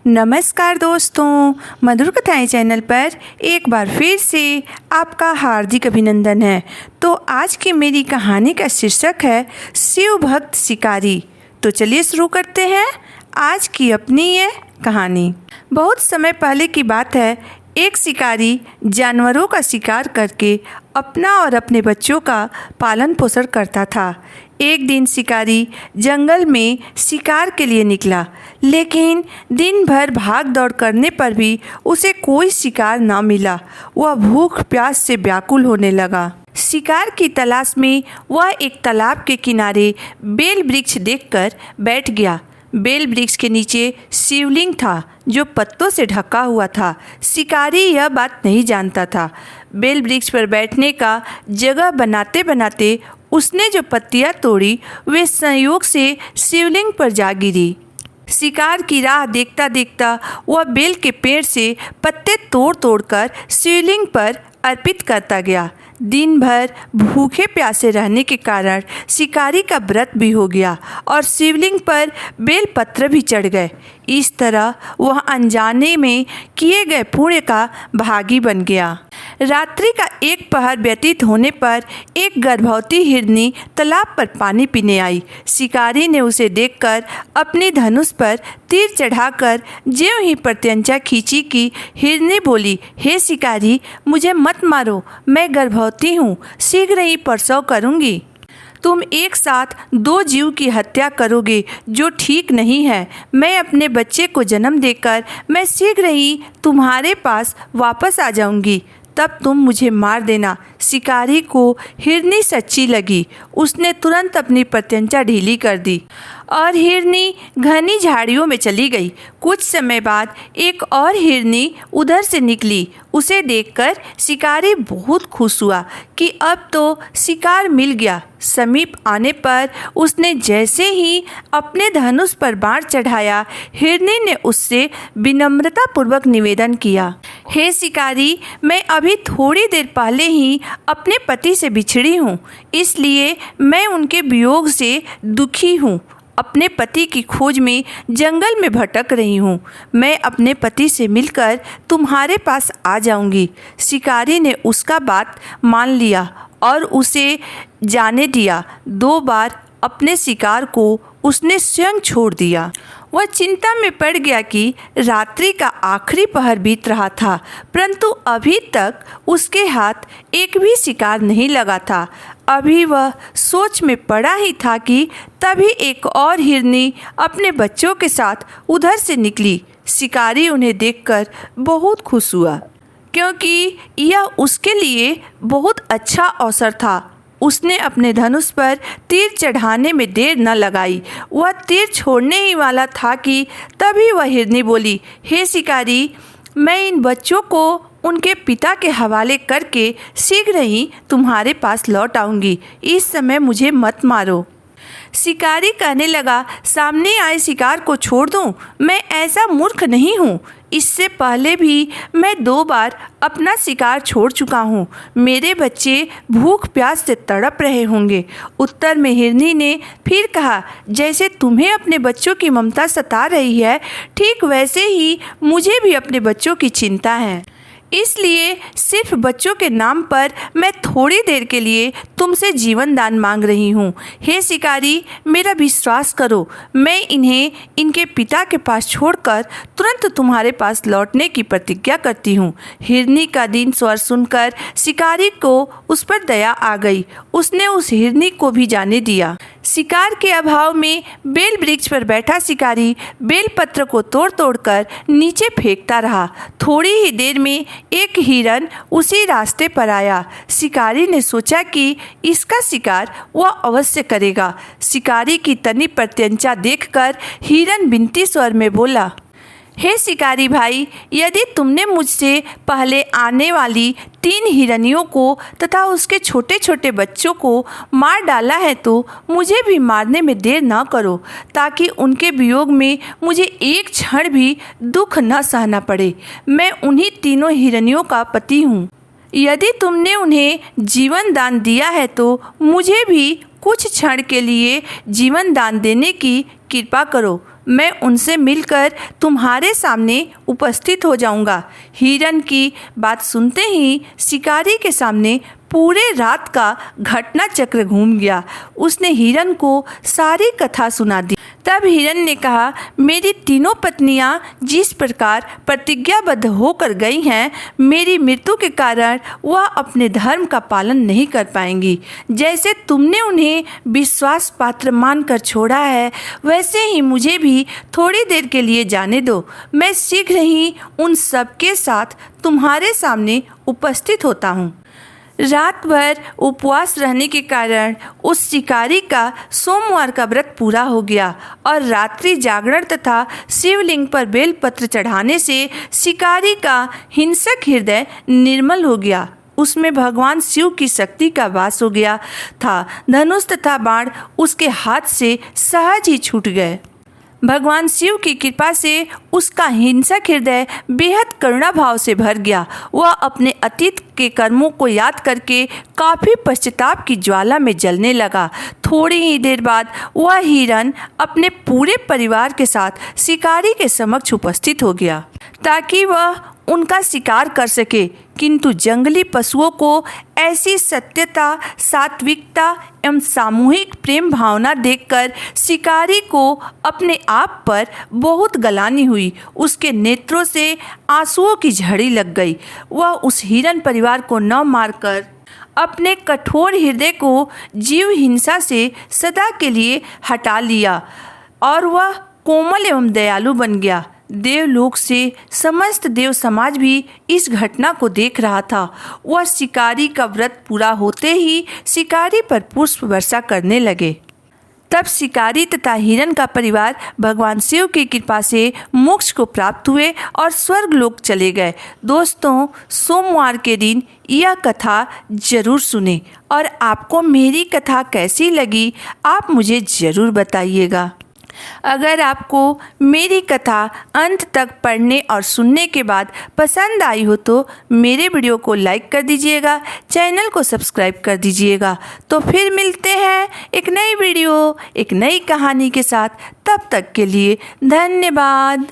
नमस्कार दोस्तों, मधुर कथाएं चैनल पर एक बार फिर से आपका हार्दिक अभिनंदन है। तो आज की मेरी कहानी का शीर्षक है शिव भक्त शिकारी। तो चलिए शुरू करते हैं आज की अपनी ये कहानी। बहुत समय पहले की बात है। एक शिकारी जानवरों का शिकार करके अपना और अपने बच्चों का पालन पोषण करता था। एक दिन शिकारी जंगल में शिकार के लिए निकला, लेकिन दिन भर भाग दौड़ करने पर भी उसे कोई शिकार न मिला। वह भूख प्यास से व्याकुल होने लगा। शिकार की तलाश में वह एक तालाब के किनारे बेल वृक्ष देखकर बैठ गया। बेल वृक्ष के नीचे शिवलिंग था जो पत्तों से ढका हुआ था। शिकारी यह बात नहीं जानता था। बेल वृक्ष पर बैठने का जगह बनाते बनाते उसने जो पत्तियां तोड़ी वे संयोग से शिवलिंग पर जा गिरी। शिकार की राह देखता देखता वह बेल के पेड़ से पत्ते तोड़ तोड़कर शिवलिंग पर अर्पित करता गया। दिन भर भूखे प्यासे रहने के कारण शिकारी का व्रत भी हो गया और शिवलिंग पर बेल पत्र भी चढ़ गए। इस तरह वह अनजाने में किए गए पुण्य का भागी बन गया। रात्रि का एक पहर व्यतीत होने पर एक गर्भवती हिरनी तालाब पर पानी पीने आई। शिकारी ने उसे देखकर अपनी धनुष पर तीर चढ़ाकर ज्यों ही प्रत्यंचा खींची कि हिरनी बोली, हे शिकारी, मुझे मत मारो, मैं गर्भवती हूँ, शीघ्र ही प्रसव करूँगी। तुम एक साथ दो जीव की हत्या करोगे जो ठीक नहीं है। मैं अपने बच्चे को जन्म देकर मैं शीघ्र ही तुम्हारे पास वापस आ जाऊंगी, तब तुम मुझे मार देना। शिकारी को हिरनी सच्ची लगी। उसने तुरंत अपनी प्रत्यंचा ढीली कर दी और हिरनी घनी झाड़ियों में चली गई। कुछ समय बाद एक और हिरनी उधर से निकली। उसे देखकर शिकारी बहुत खुश हुआ कि अब तो शिकार मिल गया। समीप आने पर उसने जैसे ही अपने धनुष पर बाण चढ़ाया, हिरनी ने उससे विनम्रतापूर्वक निवेदन किया, हे शिकारी, मैं अभी थोड़ी देर पहले ही अपने पति से बिछड़ी हूँ, इसलिए मैं उनके वियोग से दुखी हूँ। अपने पति की खोज में जंगल में भटक रही हूँ। मैं अपने पति से मिलकर तुम्हारे पास आ जाऊंगी। शिकारी ने उसका बात मान लिया और उसे जाने दिया। 2 बार अपने शिकार को उसने स्वयं छोड़ दिया। वह चिंता में पड़ गया कि रात्रि का आखिरी पहर बीत रहा था, परंतु अभी तक उसके हाथ एक भी शिकार नहीं लगा था। अभी वह सोच में पड़ा ही था कि तभी एक और हिरनी अपने बच्चों के साथ उधर से निकली। शिकारी उन्हें देखकर बहुत खुश हुआ, क्योंकि यह उसके लिए बहुत अच्छा अवसर था। उसने अपने धनुष पर तीर चढ़ाने में देर न लगाई। वह तीर छोड़ने ही वाला था कि तभी वह हिरनी बोली, हे शिकारी, मैं इन बच्चों को उनके पिता के हवाले करके शीघ्र ही तुम्हारे पास लौट आऊँगी। इस समय मुझे मत मारो। शिकारी कहने लगा, सामने आए शिकार को छोड़ दूं? मैं ऐसा मूर्ख नहीं हूँ। इससे पहले भी मैं 2 बार अपना शिकार छोड़ चुका हूँ। मेरे बच्चे भूख प्यास से तड़प रहे होंगे। उत्तर में हिरनी ने फिर कहा, जैसे तुम्हें अपने बच्चों की ममता सता रही है, ठीक वैसे ही मुझे भी अपने बच्चों की चिंता है। इसलिए सिर्फ बच्चों के नाम पर मैं थोड़ी देर के लिए तुमसे जीवन दान मांग रही हूँ। हे शिकारी, मेरा विश्वास करो, मैं इन्हें इनके पिता के पास छोड़कर तुरंत तुम्हारे पास लौटने की प्रतिज्ञा करती हूँ। हिरनी का दीन स्वर सुनकर शिकारी को उस पर दया आ गई। उसने उस हिरनी को भी जाने दिया। शिकार के अभाव में बेल वृक्ष पर बैठा शिकारी बेल पत्र को तोड़ तोड़कर नीचे फेंकता रहा। थोड़ी ही देर में एक हिरन उसी रास्ते पर आया। शिकारी ने सोचा कि इसका शिकार वह अवश्य करेगा। शिकारी की तनी प्रत्यंचा देखकर हिरन विनती स्वर में बोला, हे शिकारी भाई, यदि तुमने मुझसे पहले आने वाली 3 हिरनियों को तथा उसके छोटे छोटे बच्चों को मार डाला है तो मुझे भी मारने में देर न करो, ताकि उनके वियोग में मुझे एक क्षण भी दुख न सहना पड़े। मैं उन्हीं 3 हिरनियों का पति हूँ। यदि तुमने उन्हें जीवन दान दिया है तो मुझे भी कुछ क्षण के लिए जीवन दान देने की कृपा करो। मैं उनसे मिलकर तुम्हारे सामने उपस्थित हो जाऊंगा। हिरन की बात सुनते ही शिकारी के सामने पूरे रात का घटना चक्र घूम गया। उसने हिरन को सारी कथा सुना दी। तब हिरन ने कहा, मेरी तीनों पत्नियां जिस प्रकार प्रतिज्ञाबद्ध होकर गई हैं, मेरी मृत्यु के कारण वह अपने धर्म का पालन नहीं कर पाएंगी। जैसे तुमने उन्हें विश्वास पात्र मानकर छोड़ा है, वैसे ही मुझे भी थोड़ी देर के लिए जाने दो। मैं शीघ्र ही उन सबके साथ तुम्हारे सामने उपस्थित होता हूँ। रात भर उपवास रहने के कारण उस शिकारी का सोमवार का व्रत पूरा हो गया और रात्रि जागरण तथा शिवलिंग पर बेलपत्र चढ़ाने से शिकारी का हिंसक हृदय निर्मल हो गया। उसमें भगवान शिव की शक्ति का वास हो गया था। धनुष तथा बाण उसके हाथ से सहज ही छूट गए। भगवान शिव की कृपा से उसका हिंसक हृदय बेहद करुणा भाव से भर गया। वह अपने अतीत के कर्मों को याद करके काफ़ी पश्चाताप की ज्वाला में जलने लगा। थोड़ी ही देर बाद वह हिरन अपने पूरे परिवार के साथ शिकारी के समक्ष उपस्थित हो गया ताकि वह उनका शिकार कर सके, किंतु जंगली पशुओं को ऐसी सत्यता, सात्विकता एवं सामूहिक प्रेम भावना देखकर शिकारी को अपने आप पर बहुत गलानी हुई। उसके नेत्रों से आंसुओं की झड़ी लग गई। वह उस हिरन परिवार को न मारकर अपने कठोर हृदय को जीव हिंसा से सदा के लिए हटा लिया और वह कोमल एवं दयालु बन गया। देवलोक से समस्त देव समाज भी इस घटना को देख रहा था। वह शिकारी का व्रत पूरा होते ही शिकारी पर पुष्प वर्षा करने लगे। तब शिकारी तथा हिरन का परिवार भगवान शिव की कृपा से मोक्ष को प्राप्त हुए और स्वर्ग लोक चले गए। दोस्तों, सोमवार के दिन यह कथा जरूर सुने और आपको मेरी कथा कैसी लगी आप मुझे ज़रूर बताइएगा। अगर आपको मेरी कथा अंत तक पढ़ने और सुनने के बाद पसंद आई हो तो मेरे वीडियो को लाइक कर दीजिएगा, चैनल को सब्सक्राइब कर दीजिएगा। तो फिर मिलते हैं एक नई वीडियो, एक नई कहानी के साथ। तब तक के लिए धन्यवाद।